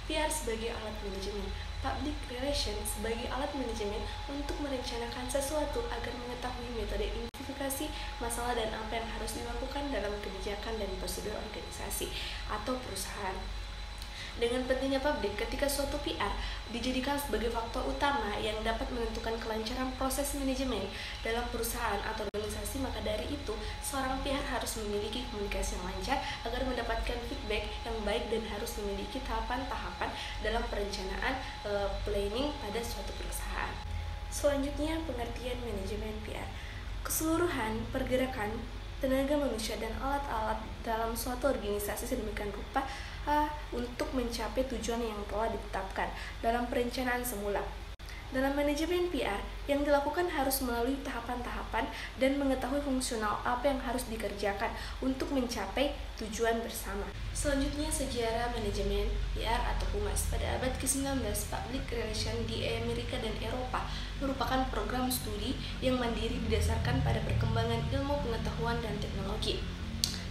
PR sebagai alat manajemen, public relations sebagai alat manajemen untuk merencanakan sesuatu agar mengetahui metode identifikasi masalah dan apa yang harus dilakukan dalam kebijakan dan prosedur organisasi atau perusahaan. Dengan pentingnya publik ketika suatu PR dijadikan sebagai faktor utama yang dapat menentukan kelancaran proses manajemen dalam perusahaan atau organisasi, maka dari itu seorang PR harus memiliki komunikasi yang lancar agar mendapatkan feedback yang baik dan harus memiliki tahapan-tahapan dalam perencanaan planning pada suatu perusahaan. Selanjutnya, pengertian manajemen PR. Keseluruhan pergerakan tenaga manusia dan alat-alat dalam suatu organisasi sedemikian rupa untuk mencapai tujuan yang telah ditetapkan dalam perencanaan semula. Dalam manajemen PR, yang dilakukan harus melalui tahapan-tahapan dan mengetahui fungsional apa yang harus dikerjakan untuk mencapai tujuan bersama. Selanjutnya, sejarah manajemen PR atau humas. Pada abad ke-19, public relation di Amerika dan Eropa merupakan program studi yang mandiri didasarkan pada perkembangan ilmu pengetahuan dan teknologi.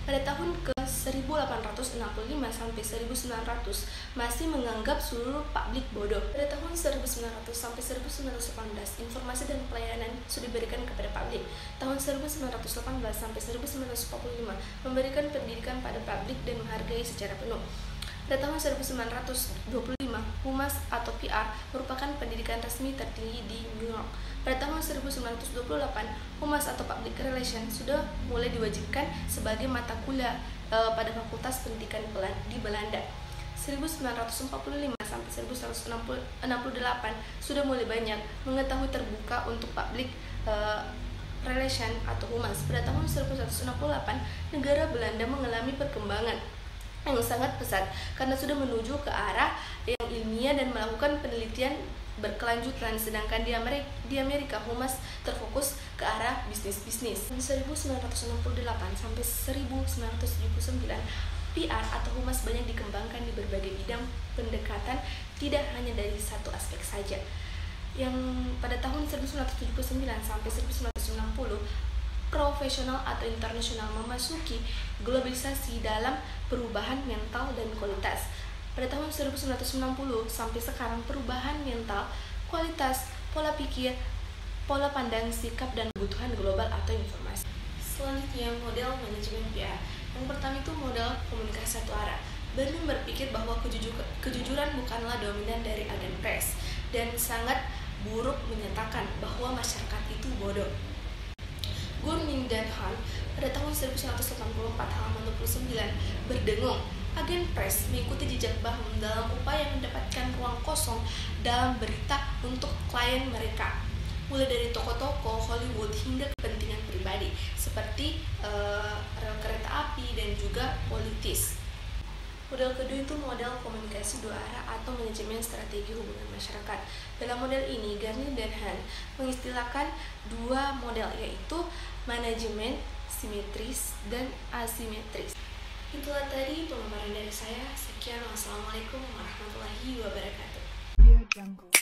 Pada tahun ke-1865 sampai 1900 masih menganggap seluruh publik bodoh. Pada tahun 1900 sampai 1918 informasi dan pelayanan sudah diberikan kepada publik. Tahun 1918 sampai 1945 memberikan pendidikan pada publik dan menghargai secara penuh. Pada tahun 1925, Humas atau PR merupakan pendidikan resmi tertinggi di New York. Pada tahun 1928, Humas atau Public Relations sudah mulai diwajibkan sebagai mata kuliah pada Fakultas Pendidikan di Belanda. 1945 sampai 1968 sudah mulai banyak mengetahui terbuka untuk public relation atau humas. Pada tahun 1968, negara Belanda mengalami perkembangan yang sangat pesat karena sudah menuju ke arah yang ilmiah dan melakukan penelitian berkelanjutan, sedangkan di Amerika humas terfokus ke arah bisnis. 1968 sampai 1979 PR atau humas banyak dikembangkan di berbagai bidang pendekatan, tidak hanya dari satu aspek saja. Yang pada tahun 1979 sampai 1990 profesional atau internasional memasuki globalisasi dalam perubahan mental dan kualitas. Pada tahun 1990 sampai sekarang perubahan mental, kualitas, pola pikir, pola pandang, sikap, dan kebutuhan global atau informasi. Selanjutnya, model manajemen PR. Yang pertama itu model komunikasi satu arah. Burnham berpikir bahwa kejujuran bukanlah dominan dari agen pers dan sangat buruk menyatakan bahwa masyarakat itu bodoh. Gurning dan Hunt pada tahun 1984 halaman 29 berdengung, agen pers mengikuti jejak Burnham dalam upaya mendapatkan ruang kosong dalam berita untuk klien mereka, mulai dari tokoh-tokoh Hollywood hingga kepentingan pribadi seperti rel kereta api dan juga politis. Model kedua itu model komunikasi dua arah atau manajemen strategi hubungan masyarakat. Dalam model ini, Gurning dan Hunt mengistilahkan dua model, yaitu manajemen simetris dan asimetris. Itulah tadi pemaparan dari saya. Sekian, wassalamualaikum warahmatullahi wabarakatuh.